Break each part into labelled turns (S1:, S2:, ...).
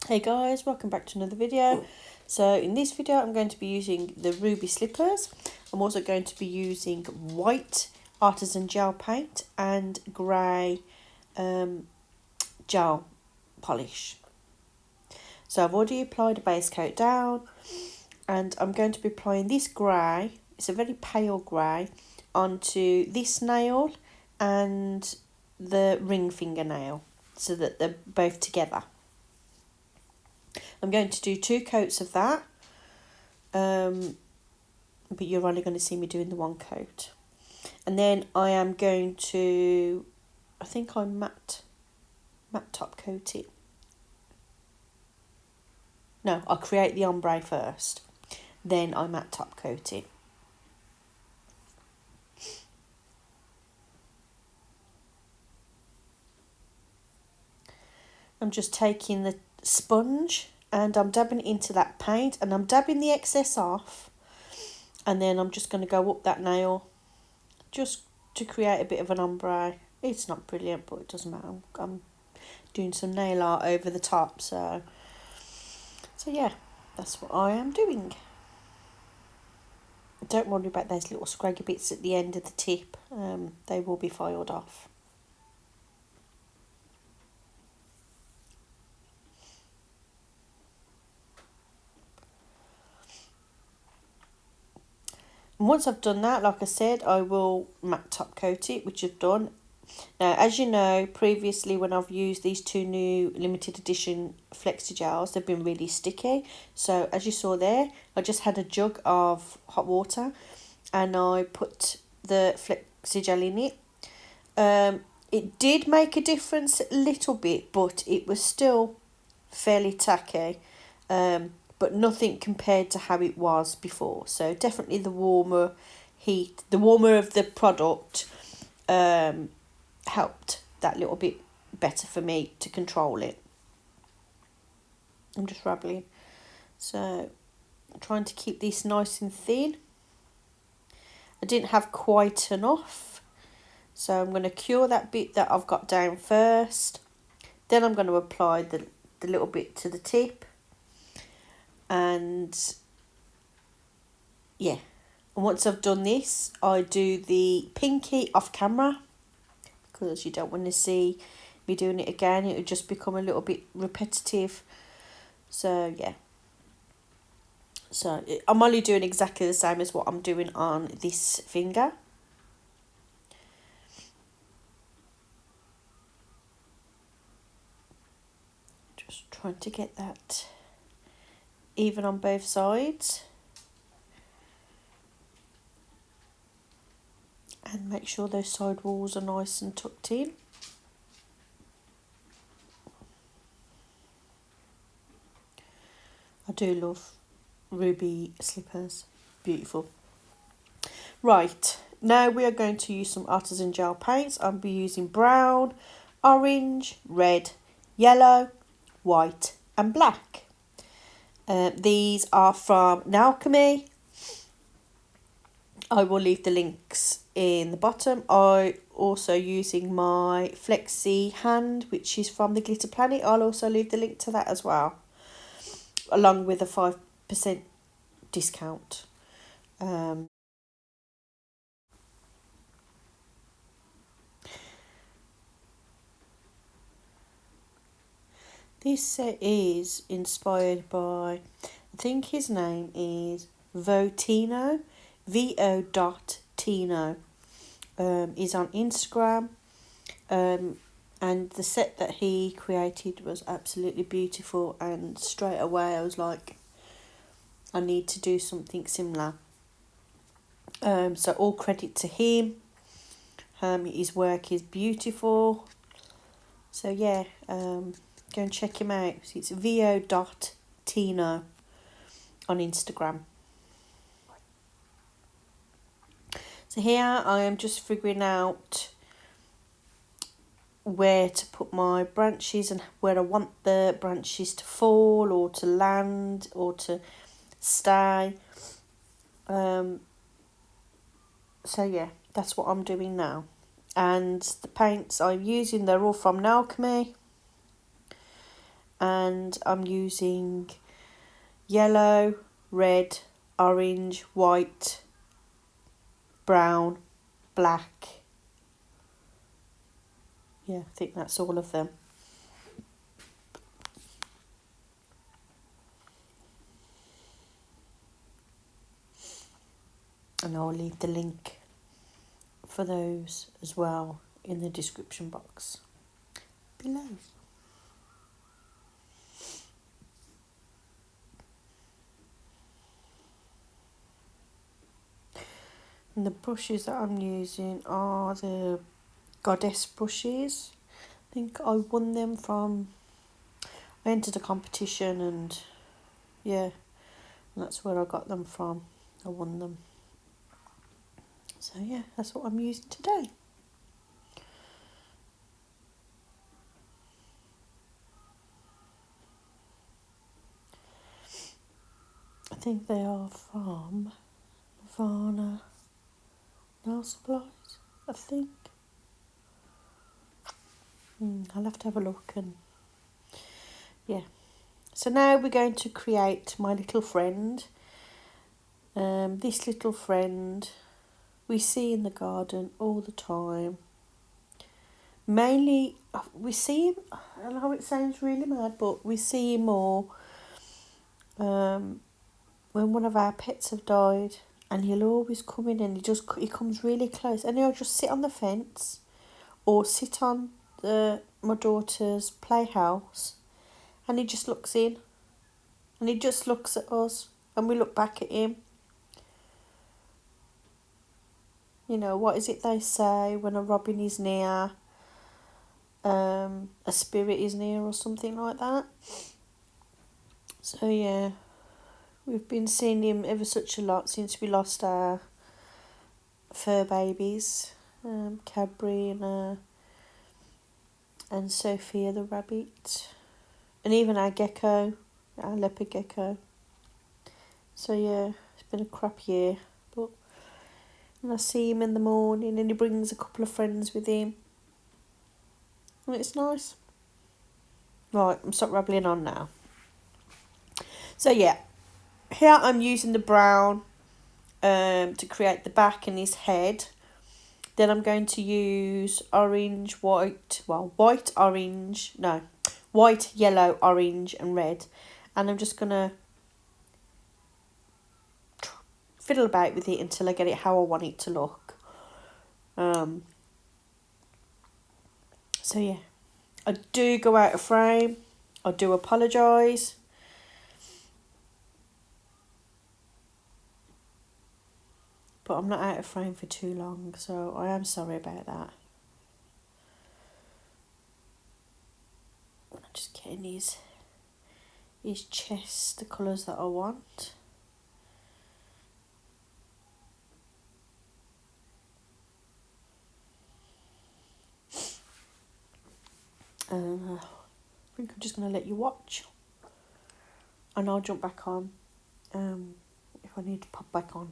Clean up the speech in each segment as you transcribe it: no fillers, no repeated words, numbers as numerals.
S1: Hey guys, welcome back to another video. So in this video I'm going to be using the ruby slippers. I'm also going to be using white artisan gel paint and grey gel polish. So I've already applied a base coat down and I'm going to be applying this grey, it's a very pale grey, onto this nail and the ring fingernail so that they're both together. I'm going to do 2 coats of that, but you're only going to see me doing the 1 coat. And then I am going to, I think I matte top coat it. No, I'll create the ombre first, then I matte top coat it. I'm just taking the sponge and I'm dabbing it into that paint and I'm dabbing the excess off, and then I'm just going to go up that nail just to create a bit of an ombre. It's not brilliant, but it doesn't matter. I'm doing some nail art over the top, so yeah, that's what I am doing. Don't worry about those little scraggy bits at the end of the tip, they will be filed off. And once I've done that, like I said, I will matte top coat it, which I've done. Now, as you know, previously when I've used these 2 new limited edition Flexigels, they've been really sticky. So as you saw there, I just had a jug of hot water and I put the Flexigel in it. It did make a difference a little bit, but it was still fairly tacky. But nothing compared to how it was before. So definitely the warmer of the product helped that little bit better for me to control it. I'm just rambling. So I'm trying to keep this nice and thin. I didn't have quite enough, so I'm going to cure that bit that I've got down first. Then I'm going to apply the little bit to the tip. And yeah, and once I've done this, I do the pinky off camera because you don't want to see me doing it again. It would just become a little bit repetitive. So yeah, so I'm only doing exactly the same as what I'm doing on this finger. Just trying to get that even on both sides. And make sure those side walls are nice and tucked in. I do love ruby slippers. Beautiful. Right, now we are going to use some Artisan Gel Paints. I'll be using brown, orange, red, yellow, white and black. These are from Nailchemy. I will leave the links in the bottom. I also using my Flexi hand, which is from the Glitter Planet. I'll also leave the link to that as well, along with a 5% discount. This set is inspired by, I think his name is Votino, VO.Tino. He's on Instagram. And the set that he created was absolutely beautiful, and straight away I was like, I need to do something similar. So all credit to him. His work is beautiful. So yeah, go and check him out. It's vo.tino on Instagram. So here I am just figuring out where to put my branches and where I want the branches to fall or to land or to stay. So yeah, that's what I'm doing now. And the paints I'm using, they're all from Nailchemy. and I'm using yellow, red, orange, white, brown, black. Yeah, I think that's all of them. And I'll leave the link for those as well in the description box below. And the brushes that I'm using are the Goddess brushes. I think I won them from, I entered a competition, and yeah, and that's where I got them from. I won them. So yeah, that's what I'm using today. I think they are from Varna Nail Supplies, I think. I'll have to have a look. And yeah, so now we're going to create my little friend. This little friend we see in the garden all the time. Mainly, we see him, I know it sounds really mad, but we see him more when one of our pets have died, and he'll always come in, and he comes really close, and he'll just sit on the fence or sit on my daughter's playhouse, and he just looks in, and he just looks at us, and we look back at him. You know, what is it they say when a robin is near? A spirit is near, or something like that. So yeah, we've been seeing him ever such a lot since we lost our fur babies, Cadbury and Sophia the rabbit, and even our gecko, our leopard gecko. So yeah, it's been a crap year, but when I see him in the morning, and he brings a couple of friends with him, and it's nice. Right, I'm stop rambling on now. So yeah, here I'm using the brown to create the back and his head. Then I'm going to use orange, white, white, yellow, orange and red. And I'm just going to fiddle about with it until I get it how I want it to look. So yeah, I do go out of frame. I do apologise. But I'm not out of frame for too long, so I am sorry about that. I'm just getting his chest, the colours that I want. I think I'm just going to let you watch, and I'll jump back on if I need to pop back on.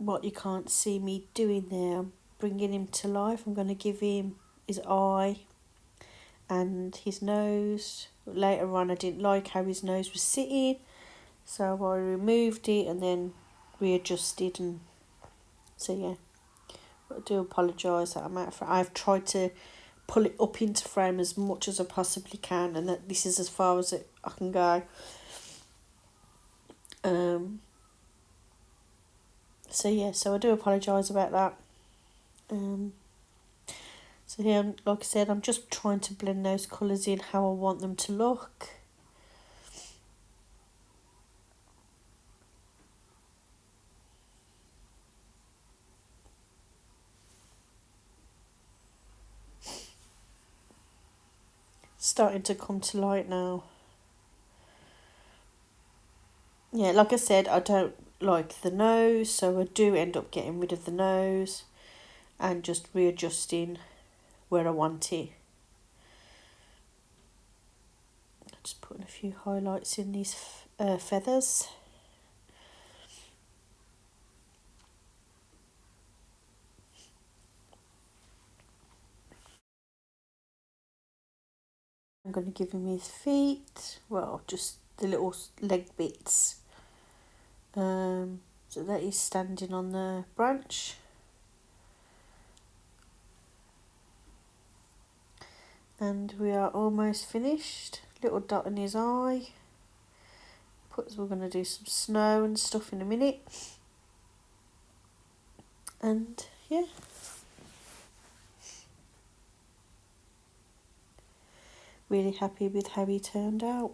S1: What you can't see me doing there, I'm bringing him to life. I'm going to give him his eye and his nose. Later on, I didn't like how his nose was sitting, so I removed it and then readjusted. And so yeah, I do apologise that I'm out of frame. I've tried to pull it up into frame as much as I possibly can, and that this is as far as I can go. So yeah, so I do apologise about that. So here, like I said, I'm just trying to blend those colours in how I want them to look. Starting to come to light now. Yeah, like I said, I don't like the nose, so I do end up getting rid of the nose. and just readjusting where I want it. Just putting a few highlights in these feathers. I'm going to give him his feet, well, just the little leg bits. So that is standing on the branch. And we are almost finished. Little dot in his eye. We're going to do some snow and stuff in a minute. And yeah. Really happy with how he turned out.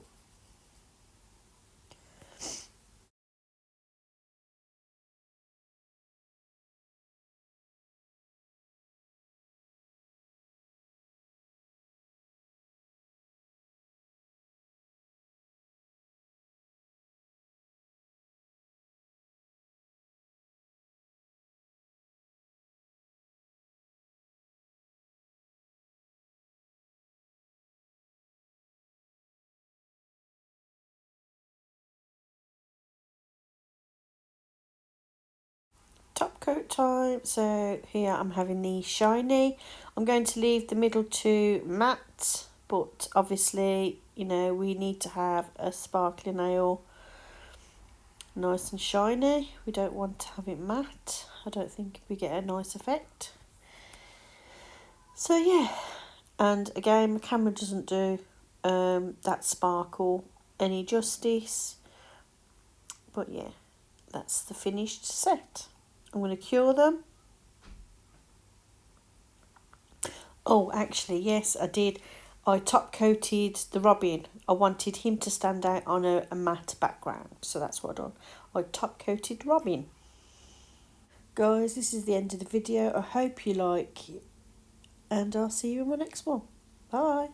S1: Top coat time. So here I'm having the shiny. I'm going to leave the middle two matte, but obviously, you know, we need to have a sparkly nail nice and shiny. We don't want to have it matte. I don't think we get a nice effect. So yeah, and again, my camera doesn't do that sparkle any justice, but yeah, that's the finished set. I'm going to cure them. Oh, actually, yes, I did. I top coated the robin. I wanted him to stand out on a matte background, so that's what I done. I top coated robin. Guys, this is the end of the video. I hope you like it, and I'll see you in my next one. Bye.